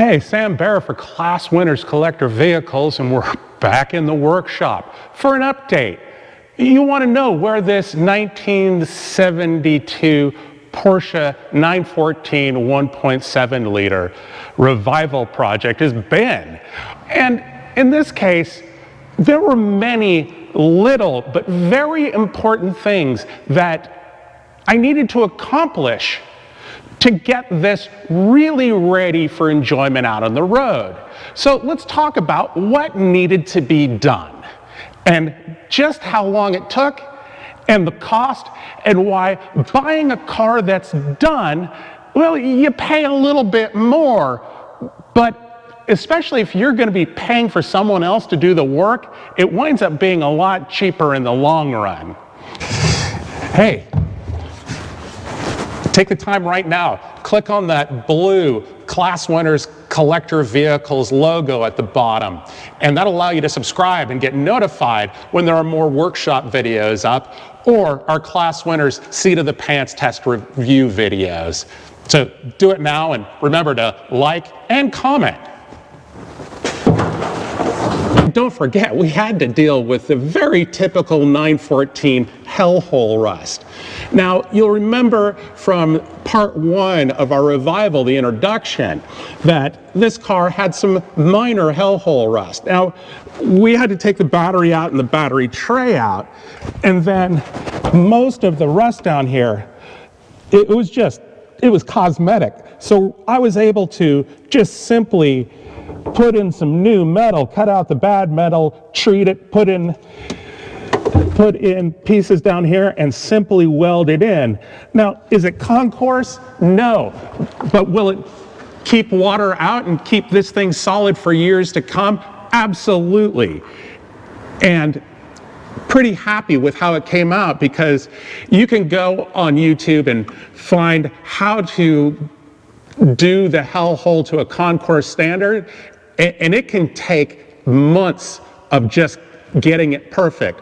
Hey, Sam Bear for Class Winners Collector Vehicles, and we're back in the workshop for an update. You want to know where this 1972 Porsche 914 1.7 liter revival project has been. And in this case, there were many little but very important things that I needed to accomplish to get this really ready for enjoyment out on the road. So let's talk about what needed to be done and just how long it took and the cost and why buying a car that's done, well, you pay a little bit more, but especially if you're going to be paying for someone else to do the work, it winds up being a lot cheaper in the long run. Hey, take the time right now, click on that blue Class Winners Collector Vehicles logo at the bottom, and that'll allow you to subscribe and get notified when there are more workshop videos up or our Class Winners Seat of the Pants test review videos. So do it now, and remember to like and comment. Don't forget, we had to deal with the very typical 914 hellhole rust. Now, you'll remember from part one of our revival, the introduction, that this car had some minor hellhole rust. Now, we had to take the battery out and the battery tray out, and then most of the rust down here, it was cosmetic. So I was able to just simply put in some new metal, cut out the bad metal, treat it, put in pieces down here and simply weld it in. Now, is it concourse? No. But will it keep water out and keep this thing solid for years to come? Absolutely. And pretty happy with how it came out, because you can go on YouTube and find how to do the hellhole to a concourse standard, and it can take months of just getting it perfect.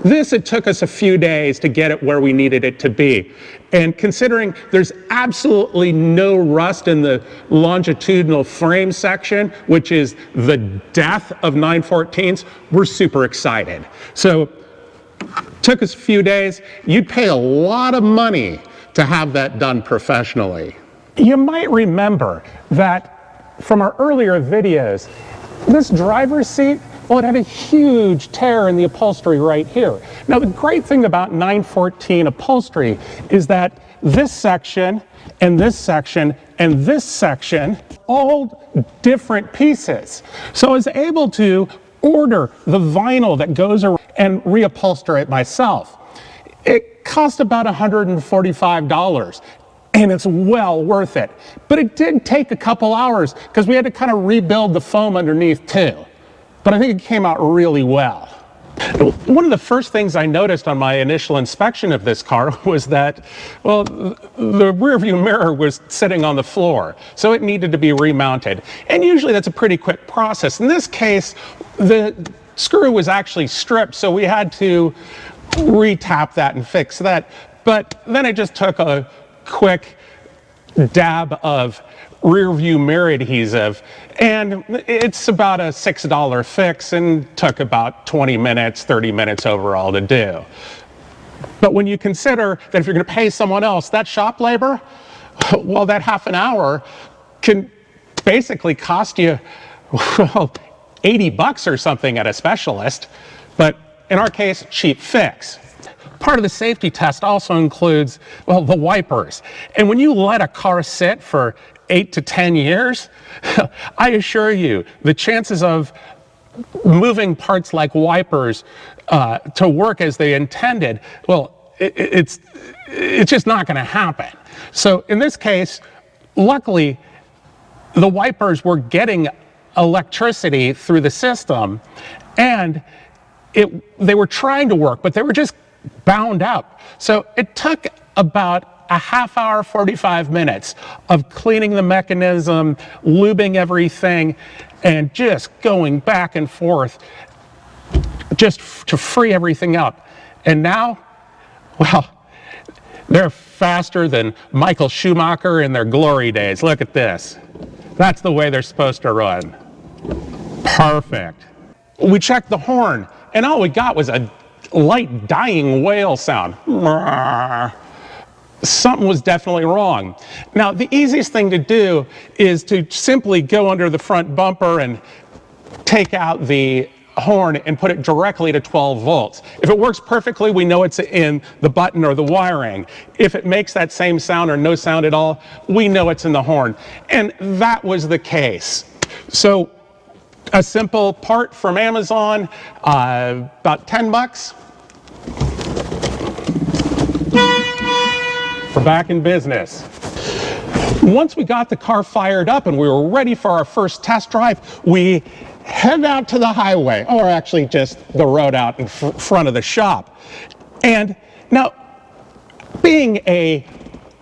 This, it took us a few days to get it where we needed it to be. And considering there's absolutely no rust in the longitudinal frame section, which is the death of 914s, we're super excited. So, took us a few days. You'd pay a lot of money to have that done professionally. You might remember that from our earlier videos, this driver's seat, well, it had a huge tear in the upholstery right here. Now, the great thing about 914 upholstery is that this section and this section and this section, all different pieces. So I was able to order the vinyl that goes around and reupholster it myself. It cost about $145. And it's well worth it. But it did take a couple hours because we had to kind of rebuild the foam underneath too. But I think it came out really well. One of the first things I noticed on my initial inspection of this car was that, well, the rear view mirror was sitting on the floor, so it needed to be remounted. And usually that's a pretty quick process. In this case, the screw was actually stripped, so we had to re-tap that and fix that. But then it just took a quick dab of rear view mirror adhesive, and it's about a $6 fix and took about 20 minutes, 30 minutes overall to do. But when you consider that if you're going to pay someone else that shop labor, well, that half an hour can basically cost you, well, $80 or something at a specialist, but in our case, cheap fix. Part of the safety test also includes, well, the wipers. And when you let a car sit for 8 to 10 years, I assure you, the chances of moving parts like wipers to work as they intended, well, it's just not going to happen. So in this case, luckily, the wipers were getting electricity through the system, and they were trying to work, but they were just bound up. So it took about a half hour, 45 minutes of cleaning the mechanism, lubing everything, and just going back and forth just to free everything up. And now, well, they're faster than Michael Schumacher in their glory days. Look at this. That's the way they're supposed to run. Perfect. We checked the horn, and all we got was a light dying whale sound. Something was definitely wrong. Now, the easiest thing to do is to simply go under the front bumper and take out the horn and put it directly to 12 volts. If it works perfectly, we know it's in the button or the wiring. If it makes that same sound or no sound at all, we know it's in the horn. And that was the case. So a simple part from Amazon, about 10 bucks. We're back in business. Once we got the car fired up and we were ready for our first test drive, we head out to the highway, or actually just the road out in front of the shop. And now, being a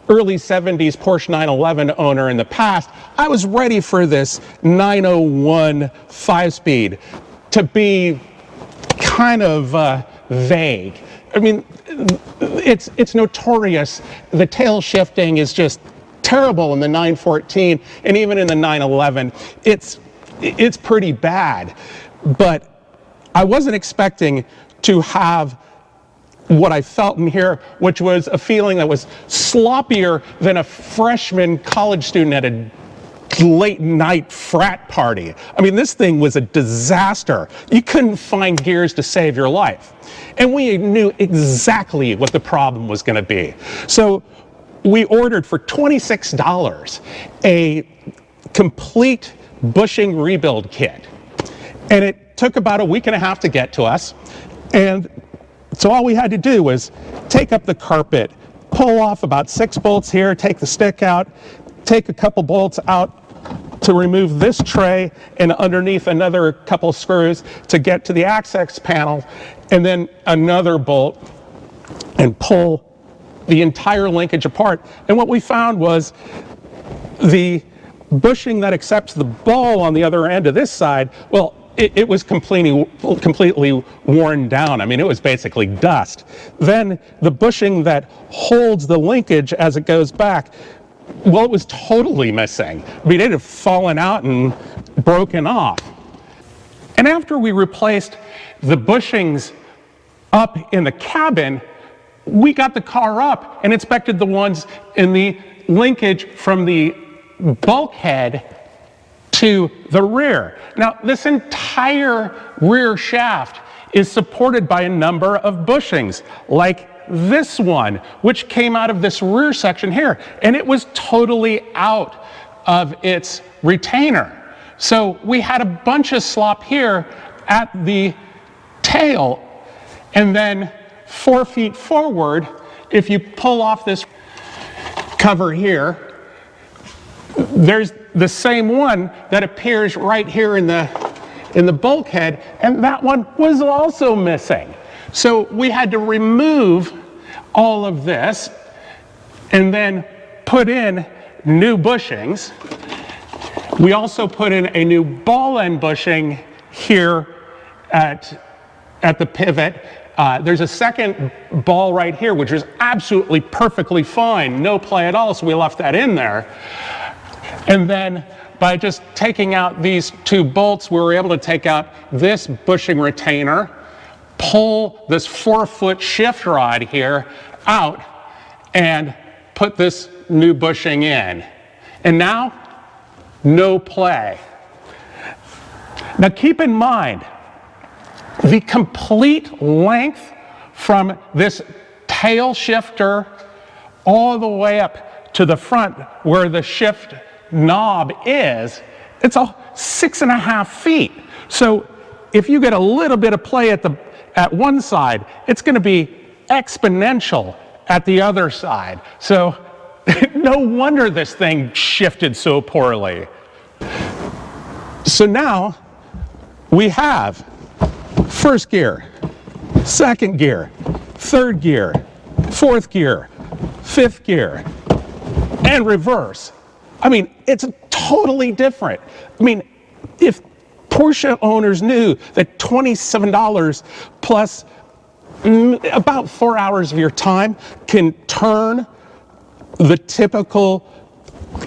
early 70s Porsche 911 owner in the past, I was ready for this 901 5-speed to be kind of vague. I mean, it's notorious. The tail shifting is just terrible in the 914, and even in the 911, it's pretty bad. But I wasn't expecting to have what I felt in here, which was a feeling that was sloppier than a freshman college student at a late night frat party. I mean, this thing was a disaster. You couldn't find gears to save your life. And we knew exactly what the problem was going to be. So we ordered for $26 a complete bushing rebuild kit. And it took about a week and a half to get to us. And so all we had to do was take up the carpet, pull off about 6 bolts here, take the stick out, take a couple bolts out to remove this tray, and underneath another couple screws to get to the access panel, and then another bolt, and pull the entire linkage apart. And what we found was the bushing that accepts the ball on the other end of this side, well, it was completely worn down. I mean, it was basically dust. Then the bushing that holds the linkage as it goes back, well, it was totally missing. I mean, it had fallen out and broken off. And after we replaced the bushings up in the cabin, we got the car up and inspected the ones in the linkage from the bulkhead to the rear. Now, this entire rear shaft is supported by a number of bushings, like this one, which came out of this rear section here, and it was totally out of its retainer. So we had a bunch of slop here at the tail, and then 4 feet forward, if you pull off this cover here, there's the same one that appears right here in the bulkhead, and that one was also missing. So we had to remove all of this and then put in new bushings. We also put in a new ball end bushing here at the pivot. There's a second ball right here, which is absolutely perfectly fine, no play at all, so we left that in there. And then by just taking out these 2 bolts, we were able to take out this bushing retainer, pull this 4-foot shift rod here out, and put this new bushing in. And now, no play. Now keep in mind, the complete length from this tail shifter all the way up to the front where the shift knob is, it's all 6.5 feet. So if you get a little bit of play at one side, it's going to be exponential at the other side. So no wonder this thing shifted so poorly. So now we have first gear, second gear, third gear, fourth gear, fifth gear, and reverse. I mean, it's totally different. I mean, if Porsche owners knew that $27 plus about 4 hours of your time can turn the typical,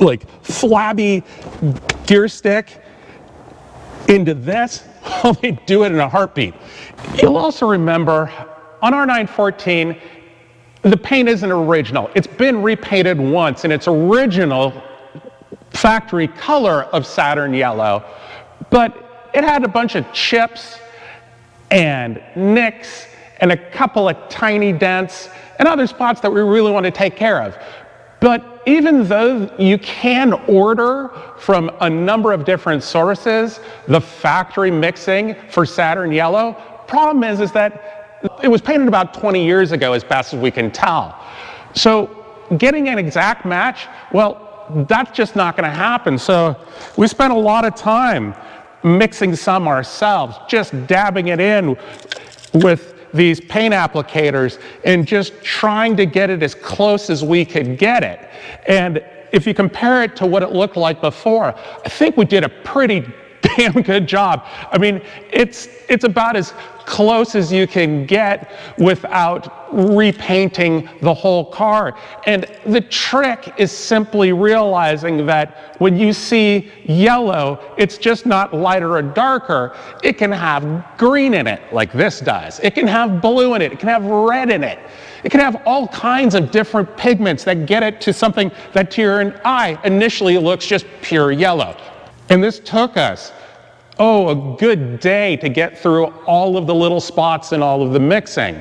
like, flabby gear stick into this, well, they do it in a heartbeat. You'll also remember on our 914, the paint isn't original. It's been repainted once in its original factory color of Saturn yellow, but it had a bunch of chips and nicks and a couple of tiny dents and other spots that we really want to take care of. But even though you can order from a number of different sources the factory mixing for Saturn yellow, problem is that it was painted about 20 years ago, as best as we can tell. So getting an exact match, well, that's just not going to happen. So we spent a lot of time mixing some ourselves, just dabbing it in with these paint applicators and just trying to get it as close as we could get it. And if you compare it to what it looked like before, I think we did a pretty damn good job. I mean, it's about as close as you can get without repainting the whole car. And the trick is simply realizing that when you see yellow, it's just not lighter or darker. It can have green in it, like this does. It can have blue in it. It can have red in it. It can have all kinds of different pigments that get it to something that to your eye initially looks just pure yellow. And this took us, a good day to get through all of the little spots and all of the mixing.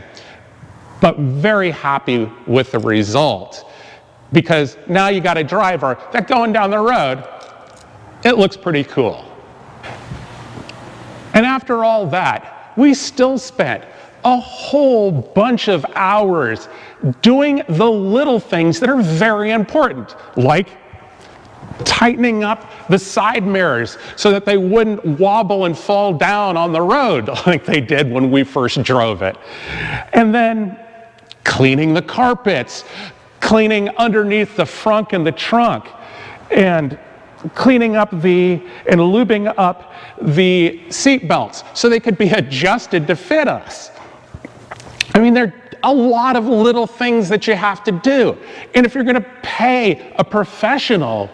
But very happy with the result, because now you got a driver that going down the road, it looks pretty cool. And after all that, we still spent a whole bunch of hours doing the little things that are very important, like tightening up the side mirrors so that they wouldn't wobble and fall down on the road like they did when we first drove it. And then cleaning the carpets, cleaning underneath the frunk and the trunk, and cleaning up and lubing up the seat belts so they could be adjusted to fit us. I mean, there are a lot of little things that you have to do. And if you're going to pay a professional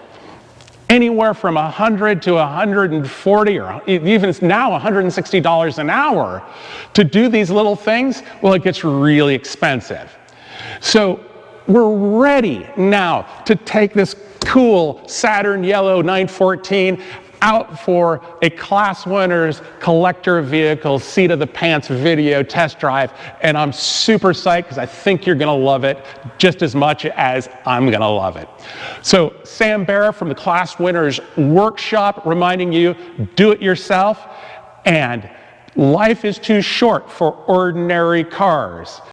anywhere from $100 to $140 or even now $160 an hour to do these little things, well, it gets really expensive. So we're ready now to take this cool Saturn yellow 914 out for a Class Winners collector vehicle seat of the pants video test drive, and I'm super psyched because I think you're gonna love it just as much as I'm gonna love it. So Sam Barra from the Class Winners Workshop reminding you, do it yourself, and life is too short for ordinary cars.